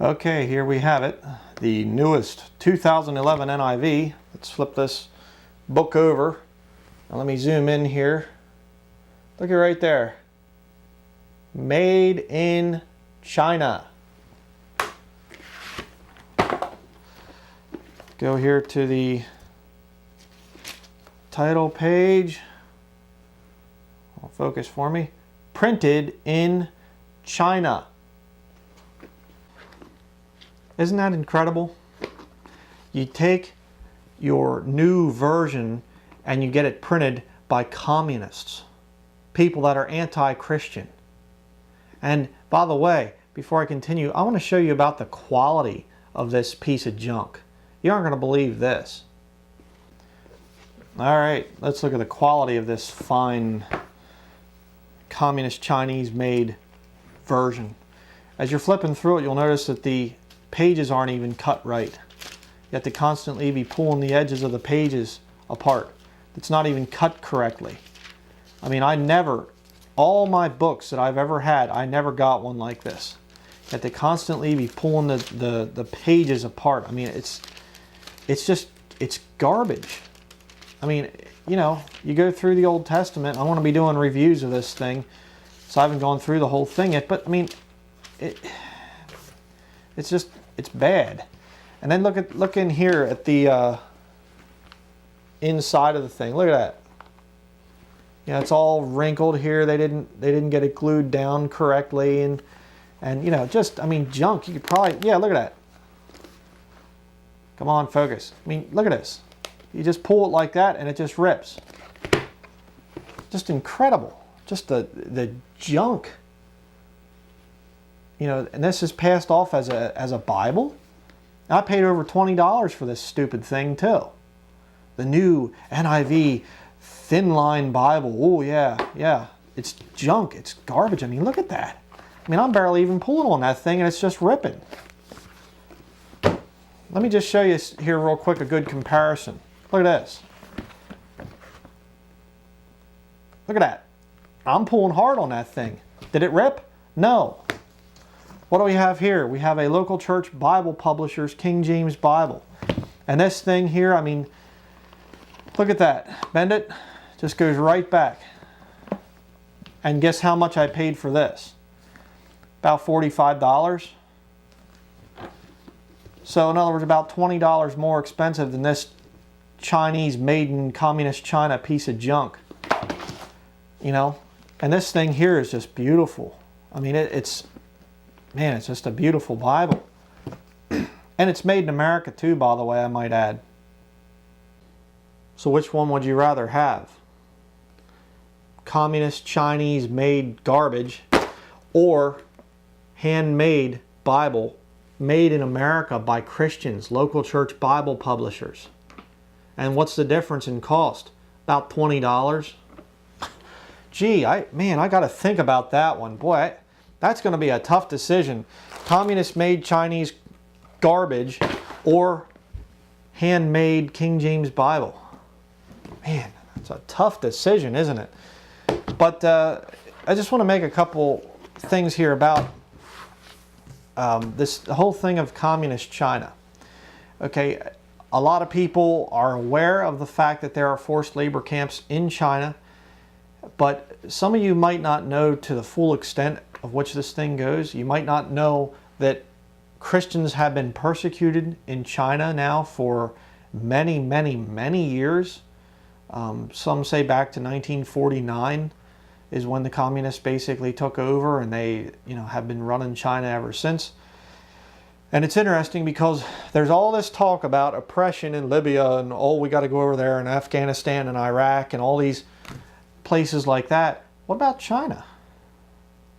Okay, here we have it. The newest 2011 NIV. Let's flip this book over. Now let me zoom in here. Look at right there. Made in China. Go here to the title page. Focus for me. Printed in China. Isn't that incredible? You take your new version and you get it printed by communists, people that are anti-Christian. And by the way, before I continue, I want to show you about the quality of this piece of junk. You aren't going to believe this. All right, let's look at the quality of this fine communist Chinese made version. As you're flipping through it, you'll notice that the pages aren't even cut right. You have to constantly be pulling the edges of the pages apart. It's not even cut correctly. I mean, all my books that I've ever had, I never got one like this. You have to constantly be pulling the pages apart. I mean, it's garbage. I mean, you know, you go through the Old Testament. I want to be doing reviews of this thing, so I haven't gone through the whole thing yet. But I mean, it's bad. And then look in here at the inside of the thing. Look at that. Yeah, it's all wrinkled here. They didn't get it glued down correctly, and you know, just, I mean, junk. You could probably, yeah, look at that. Come on, focus. I mean, look at this. You just pull it like that and it just rips. Just incredible. Just the junk. You know, and this is passed off as a Bible. I paid over $20 for this stupid thing too. The new NIV thin line Bible. Oh yeah. It's junk. It's garbage. I mean, look at that. I mean, I'm barely even pulling on that thing and it's just ripping. Let me just show you here real quick a good comparison. Look at this. Look at that. I'm pulling hard on that thing. Did it rip? No. What do we have here? We have a local church Bible publisher's King James Bible. And this thing here, I mean, look at that. Bend it. Just goes right back. And guess how much I paid for this? About $45. So in other words, about $20 more expensive than this Chinese made in communist China piece of junk. You know? And this thing here is just beautiful. I mean, it's just a beautiful Bible. And it's made in America too, by the way, I might add. So which one would you rather have? Communist Chinese made garbage, or handmade Bible made in America by Christians, local church Bible publishers? And what's the difference in cost? About $20. Gee, I got to think about that one. Boy, that's going to be a tough decision. Communist made Chinese garbage or handmade King James Bible. Man, it's a tough decision, isn't it? But I just want to make a couple things here about this whole thing of communist China. Okay, a lot of people are aware of the fact that there are forced labor camps in China, but some of you might not know to the full extent of which this thing goes. You might not know that Christians have been persecuted in China now for many, many, many years. Some say back to 1949 is when the communists basically took over, and they, you know, have been running China ever since. And it's interesting because there's all this talk about oppression in Libya and, oh, we got to go over there, and Afghanistan and Iraq and all these places like that. What about China?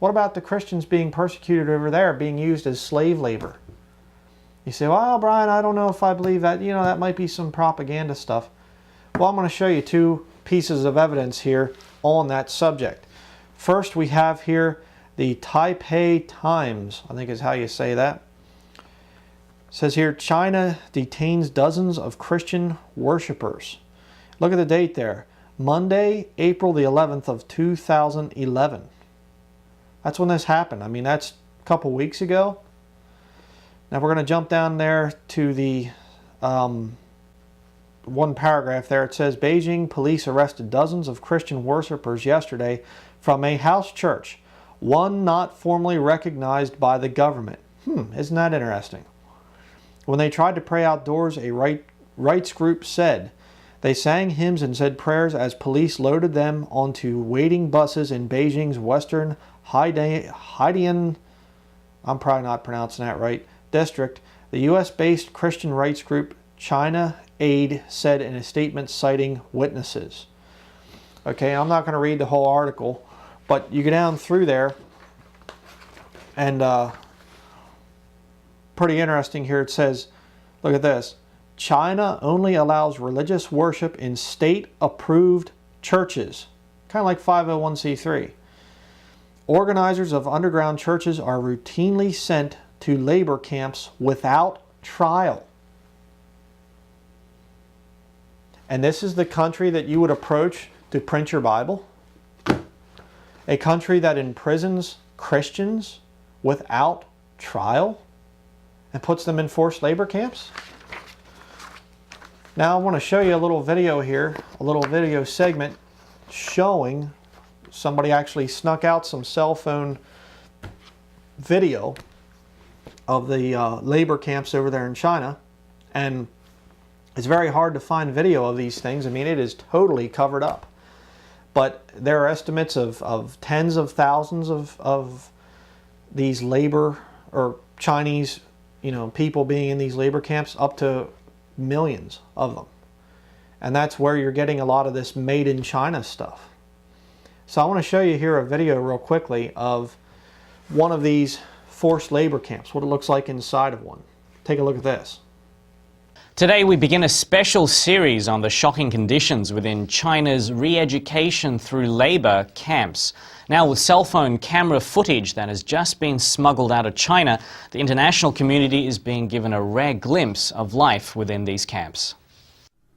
What about the Christians being persecuted over there, being used as slave labor? You say, well, Brian, I don't know if I believe that. You know, that might be some propaganda stuff. Well, I'm going to show you two pieces of evidence here on that subject. First, we have here the Taipei Times, I think is how you say that. It says here, China detains dozens of Christian worshipers. Look at the date there. Monday, April the 11th of 2011. That's when this happened. I mean, that's a couple weeks ago. Now we're going to jump down there to the one paragraph there. It says, Beijing police arrested dozens of Christian worshippers yesterday from a house church, one not formally recognized by the government. Isn't that interesting? When they tried to pray outdoors, a rights group said they sang hymns and said prayers as police loaded them onto waiting buses in Beijing's western Haidian, I'm probably not pronouncing that right, district. The U.S.-based Christian rights group China Aid said in a statement citing witnesses. Okay, I'm not going to read the whole article, but you go down through there, and pretty interesting here. It says, look at this. China only allows religious worship in state-approved churches, kind of like 501c3. Organizers of underground churches are routinely sent to labor camps without trial. And this is the country that you would approach to print your Bible? A country that imprisons Christians without trial and puts them in forced labor camps? Now I want to show you a little video here, a little video segment showing somebody actually snuck out some cell phone video of the labor camps over there in China. And it's very hard to find video of these things. I mean, it is totally covered up. But there are estimates of tens of thousands of these labor or Chinese, people being in these labor camps, up to millions of them. And that's where you're getting a lot of this made in China stuff. So I want to show you here a video real quickly of one of these forced labor camps, what it looks like inside of one. Take a look at this. Today we begin a special series on the shocking conditions within China's re-education through labor camps. Now, with cell phone camera footage that has just been smuggled out of China, the international community is being given a rare glimpse of life within these camps.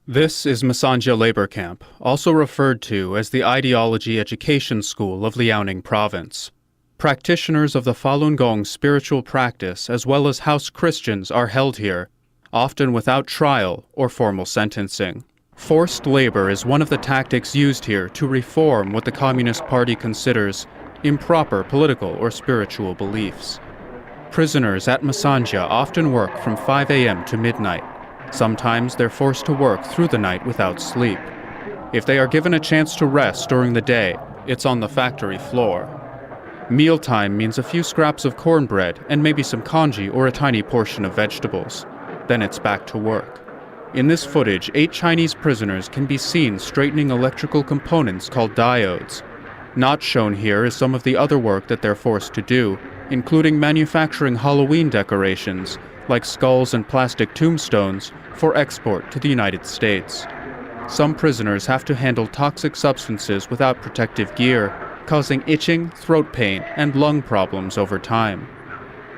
This is Masanja Labor Camp, also referred to as the Ideology Education School of Liaoning Province. Practitioners of the Falun Gong spiritual practice as well as house Christians are held here, often without trial or formal sentencing. Forced labor is one of the tactics used here to reform what the Communist Party considers improper political or spiritual beliefs. Prisoners at Masanja often work from 5 a.m. to midnight. Sometimes they're forced to work through the night without sleep. If they are given a chance to rest during the day, it's on the factory floor. Mealtime means a few scraps of cornbread and maybe some congee or a tiny portion of vegetables. Then it's back to work. In this footage, 8 Chinese prisoners can be seen straightening electrical components called diodes. Not shown here is some of the other work that they're forced to do, including manufacturing Halloween decorations, like skulls and plastic tombstones, for export to the United States. Some prisoners have to handle toxic substances without protective gear, causing itching, throat pain, and lung problems over time.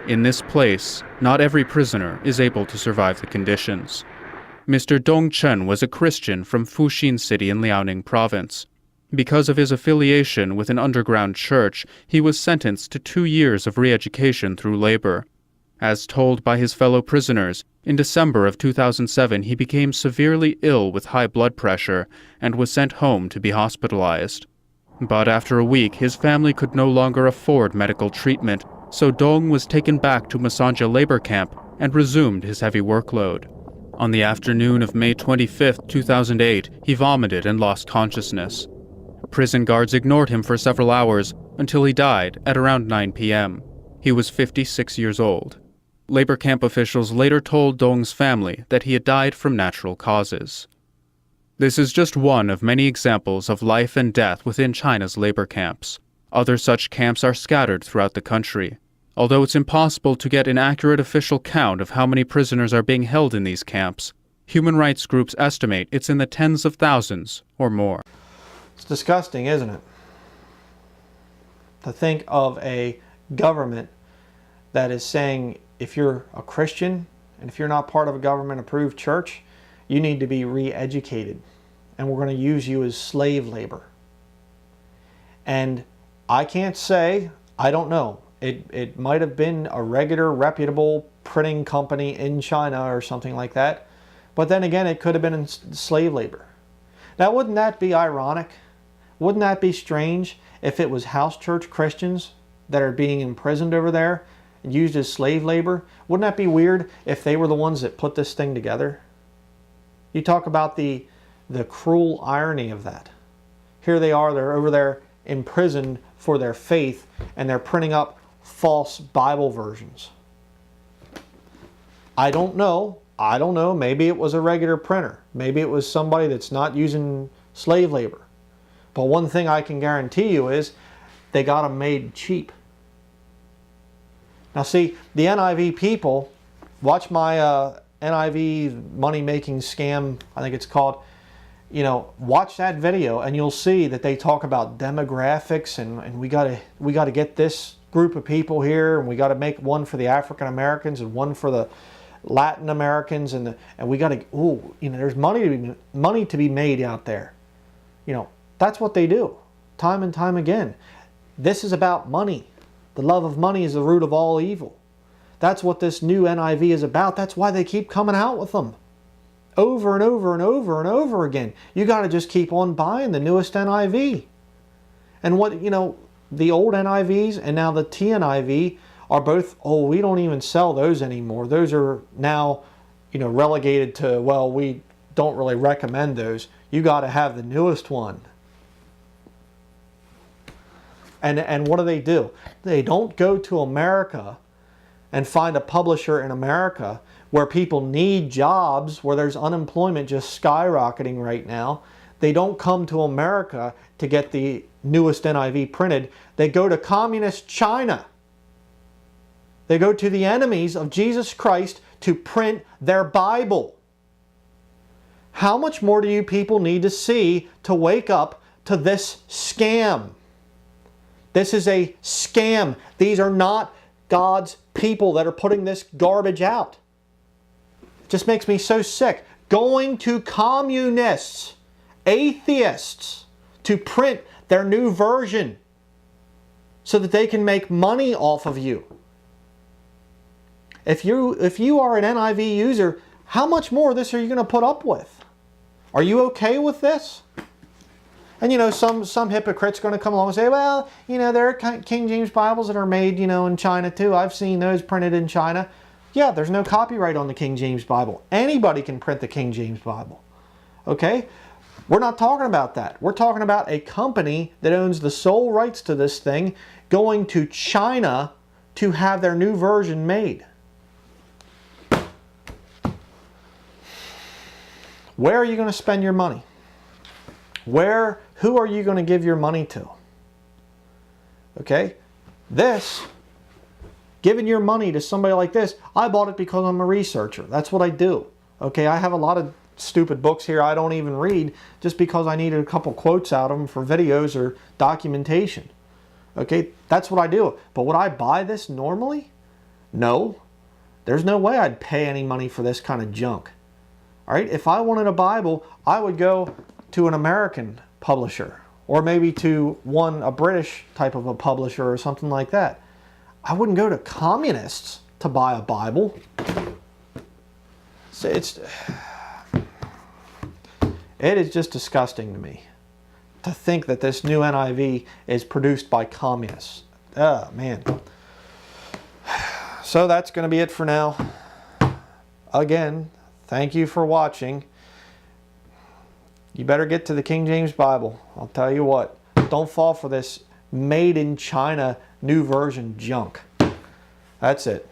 In this place, not every prisoner is able to survive the conditions. Mr. Dong Chen was a Christian from Fuxin City in Liaoning Province. Because of his affiliation with an underground church, he was sentenced to 2 years of re-education through labor. As told by his fellow prisoners, in December of 2007 he became severely ill with high blood pressure and was sent home to be hospitalized. But after a week, his family could no longer afford medical treatment, so Dong was taken back to Masanja labor camp and resumed his heavy workload. On the afternoon of May 25, 2008, he vomited and lost consciousness. Prison guards ignored him for several hours until he died at around 9 p.m. He was 56 years old. Labor camp officials later told Dong's family that he had died from natural causes. This is just one of many examples of life and death within China's labor camps. Other such camps are scattered throughout the country. Although it's impossible to get an accurate official count of how many prisoners are being held in these camps, human rights groups estimate it's in the tens of thousands or more. It's disgusting, isn't it? To think of a government that is saying if you're a Christian and if you're not part of a government-approved church, you need to be re-educated, and we're going to use you as slave labor. And I can't say, I don't know. It might have been a regular, reputable printing company in China or something like that. But then again, it could have been in slave labor. Now, wouldn't that be ironic? Wouldn't that be strange if it was house church Christians that are being imprisoned over there and used as slave labor? Wouldn't that be weird if they were the ones that put this thing together? You talk about the cruel irony of that. Here they are, they're over there imprisoned for their faith, and they're printing up false Bible versions. I don't know. Maybe it was a regular printer. Maybe it was somebody that's not using slave labor. But one thing I can guarantee you is they got them made cheap. Now see, the NIV people, watch my NIV money-making scam, I think it's called. You know, watch that video and you'll see that they talk about demographics and we gotta get this group of people here, and we gotta make one for the African Americans and one for the Latin Americans, and we gotta, there's money to be made out there. You know, that's what they do time and time again. This is about money. The love of money is the root of all evil. That's what this new NIV is about. That's why they keep coming out with them over and over and over and over again. You got to just keep on buying the newest NIV. And what, the old NIVs and now the TNIV are both, we don't even sell those anymore. Those are now, relegated to, well, we don't really recommend those. You got to have the newest one. And what do? They don't go to America and find a publisher in America where people need jobs, where there's unemployment just skyrocketing right now. They don't come to America to get the newest NIV printed. They go to communist China. They go to the enemies of Jesus Christ to print their Bible. How much more do you people need to see to wake up to this scam? This is a scam. These are not God's people that are putting this garbage out. It just makes me so sick. Going to communists, atheists, to print their new version so that they can make money off of you. If you are an NIV user, how much more of this are you going to put up with? Are you okay with this? And some hypocrite's going to come along and say, well, there are King James Bibles that are made, in China too. I've seen those printed in China. Yeah, there's no copyright on the King James Bible. Anybody can print the King James Bible. Okay? We're not talking about that. We're talking about a company that owns the sole rights to this thing going to China to have their new version made. Where are you going to spend your money? Who are you going to give your money to? Okay? Giving your money to somebody like this, I bought it because I'm a researcher. That's what I do. Okay? I have a lot of stupid books here I don't even read just because I needed a couple quotes out of them for videos or documentation. Okay? That's what I do. But would I buy this normally? No. There's no way I'd pay any money for this kind of junk. All right? If I wanted a Bible, I would go to an American publisher, or maybe to a British type of a publisher or something like that. I wouldn't go to communists to buy a Bible. So it is just disgusting to me to think that this new NIV is produced by communists. Oh, man. So that's going to be it for now. Again, thank you for watching. You better get to the King James Bible. I'll tell you what. Don't fall for this made in China new version junk. That's it.